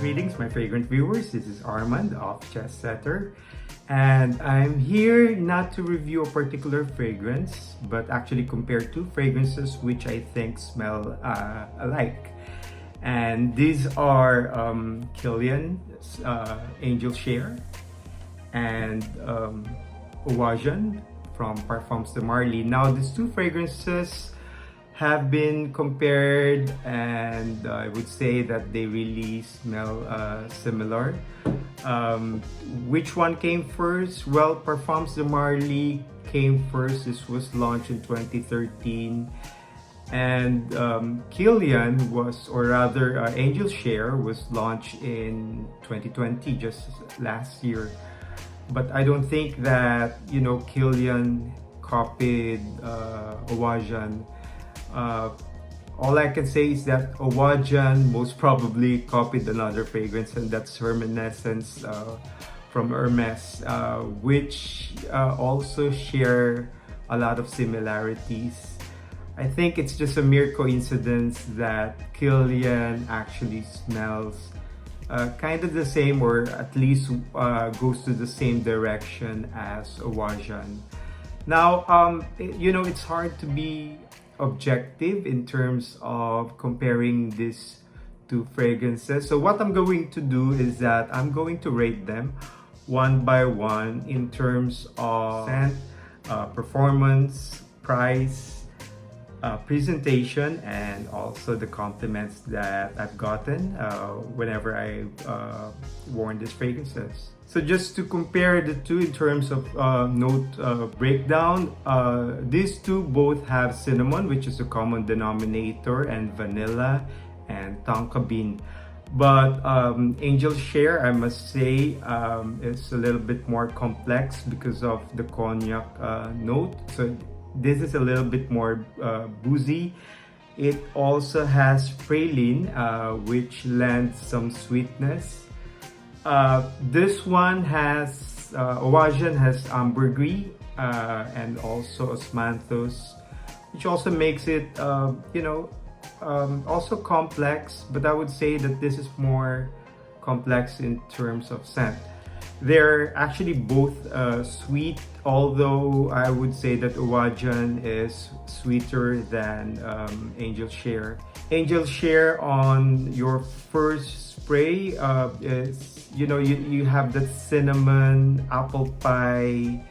Greetings, my fragrant viewers. This is Armand of Chess Setter, and I'm here not to review a particular fragrance, but actually compare two fragrances which I think smell alike. And these are Kilian's Angel Share and Oajan from Parfums de Marly. Now, these two fragrances have been compared, and I would say that they really smell similar. Which one came first? Well, Parfums de Marly came first. This was launched in 2013, and Kilian was, or rather Angel Share was launched in 2020, just last year. But I don't think that, you know, Kilian copied Oajan. All I can say is that Oajan most probably copied another fragrance, and that's Hermescence from Hermes, which also share a lot of similarities. I think it's just a mere coincidence that Kilian actually smells kind of the same, or at least goes to the same direction as Oajan. Now, you know, it's hard to be objective in terms of comparing these two fragrances. So what I'm going to do is that I'm going to rate them one by one in terms of scent, performance, price, presentation, and also the compliments that I've gotten whenever I worn these fragrances. So just to compare the two in terms of note breakdown, these two both have cinnamon, which is a common denominator, and vanilla and tonka bean. But Angel Share, I must say, is a little bit more complex because of the cognac note. So this is a little bit more boozy. It also has praline, which lends some sweetness. This one has, Oajan has ambergris and also osmanthus, which also makes it, you know, also complex, but I would say that this is more complex in terms of scent. They're actually both sweet, although I would say that Oajan is sweeter than Angel Share. Angel Share on your first spray is, you know, you have that cinnamon apple pie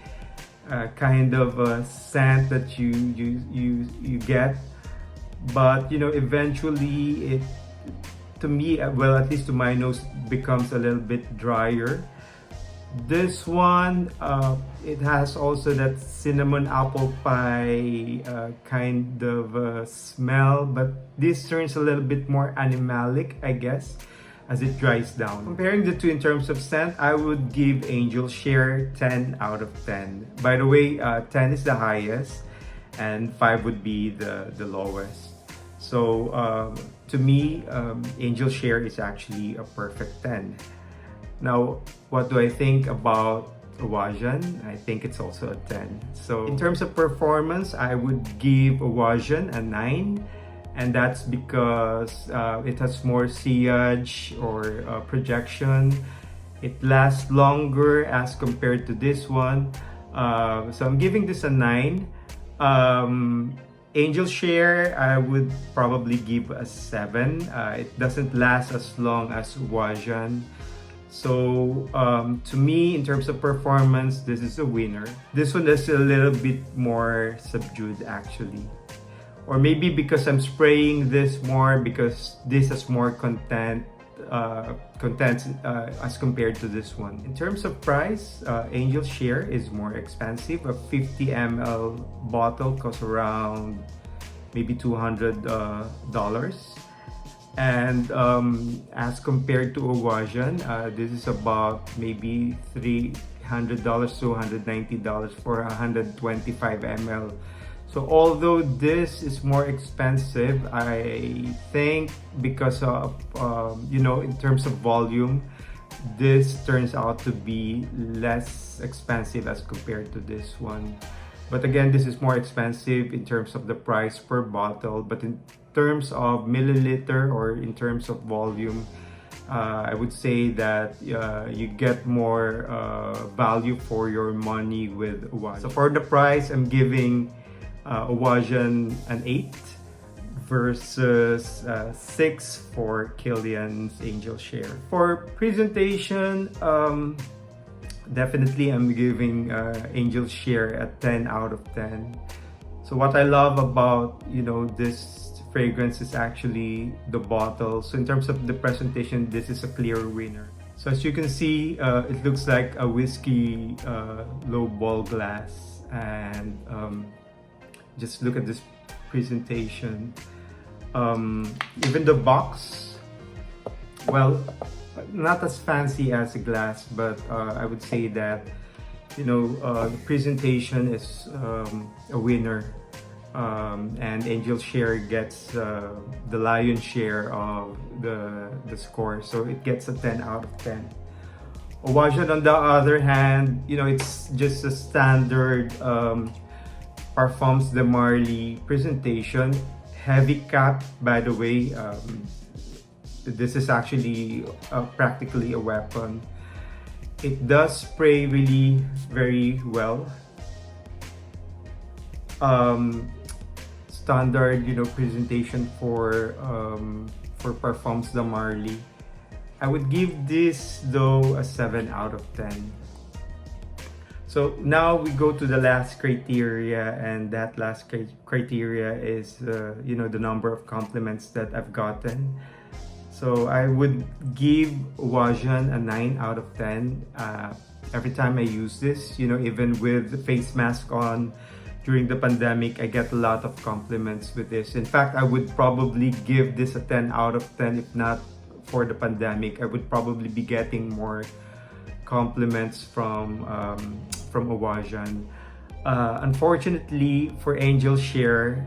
kind of scent that you get, but you know, eventually it, to me, well, at least to my nose, becomes a little bit drier. This one, it has also that cinnamon apple pie kind of smell, but this turns a little bit more animalic, I guess, as it dries down. Comparing the two in terms of scent, I would give Angel Share 10 out of 10. By the way, 10 is the highest and 5 would be the lowest. So to me, Angel Share is actually a perfect 10. Now, what do I think about Oajan? I think it's also a 10. So in terms of performance, I would give Oajan a 9. And that's because it has more sillage or projection. It lasts longer as compared to this one. So I'm giving this a 9. Angel Share, I would probably give a 7. It doesn't last as long as Oajan. So to me, in terms of performance, this is a winner. This one is a little bit more subdued actually. Or maybe because I'm spraying this more, because this has more content as compared to this one. In terms of price, Angel Share is more expensive. A 50 ml bottle costs around maybe $200. And as compared to Oajan, this is about maybe $300 to $190 for 125 ml. So although this is more expensive, I think because of, you know, in terms of volume, this turns out to be less expensive as compared to this one. But again, this is more expensive in terms of the price per bottle, but in terms of milliliter or in terms of volume, I would say that you get more value for your money with Oajan. So for the price, I'm giving Oajan an 8 versus 6 for Kilian's Angel Share. For presentation, definitely I'm giving Angel Share a 10 out of 10. So what I love about, this fragrance is actually the bottle. So in terms of the presentation, this is a clear winner. So as you can see, it looks like a whiskey low ball glass, and just look at this presentation. Even the box, well, not as fancy as a glass, but I would say that the presentation is a winner. And Angel Share gets the lion's share of the score, so it gets a 10 out of 10. Oajan, on the other hand, it's just a standard Parfums de Marly presentation, heavy cap, by the way. This is actually practically a weapon. It does spray really very well. Standard, presentation for Parfums de Marly. I would give this though a 7 out of 10. So now we go to the last criteria, and that last criteria is the number of compliments that I've gotten. So I would give Oajan a 9 out of 10. Every time I use this, even with the face mask on during the pandemic, I get a lot of compliments with this. In fact, I would probably give this a 10 out of 10 if not for the pandemic. I would probably be getting more compliments from Oajan. Unfortunately, for Angel Share,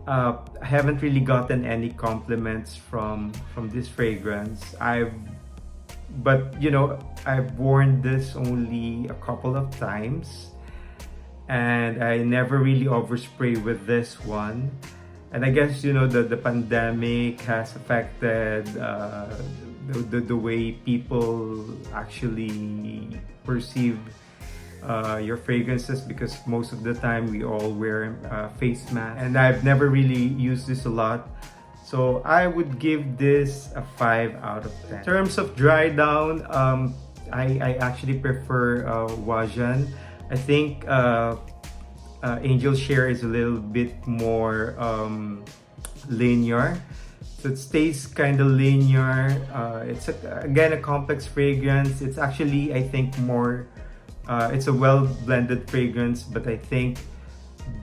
I haven't really gotten any compliments from this fragrance. I've worn this only a couple of times, and I never really overspray with this one. And I guess the pandemic has affected the way people actually perceive your fragrances, because most of the time we all wear face masks, and I've never really used this a lot. So I would give this a 5 out of 10. In terms of dry down, I actually prefer Oajan. I think Angel Share is a little bit more linear. So it stays kind of linear. It's again a complex fragrance. It's actually, I think, more it's a well blended fragrance, but I think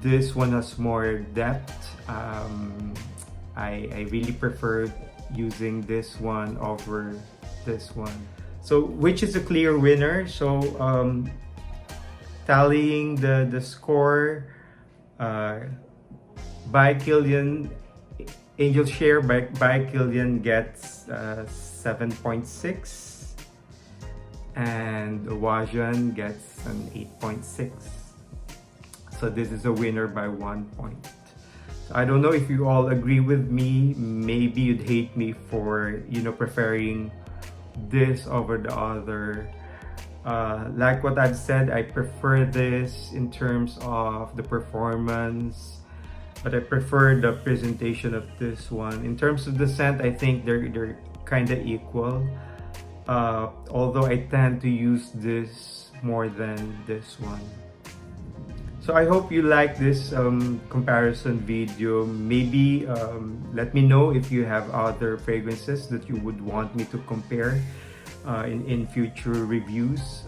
this one has more depth. I really prefer using this one over this one. So which is a clear winner? So tallying the score by Kilian, Angel Share by Kilian gets 7.6, and Oajan gets an 8.6. So this is a winner by 1 point. So I don't know if you all agree with me. Maybe you'd hate me for preferring this over the other. Like what I've said, I prefer this in terms of the performance, but I prefer the presentation of this one. In terms of the scent, I think they're kind of equal. Although I tend to use this more than this one. So I hope you like this comparison video. Maybe let me know if you have other fragrances that you would want me to compare in future reviews.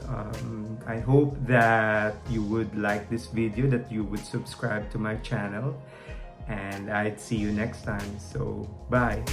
I hope that you would like this video, that you would subscribe to my channel, and I'd see you next time. So bye.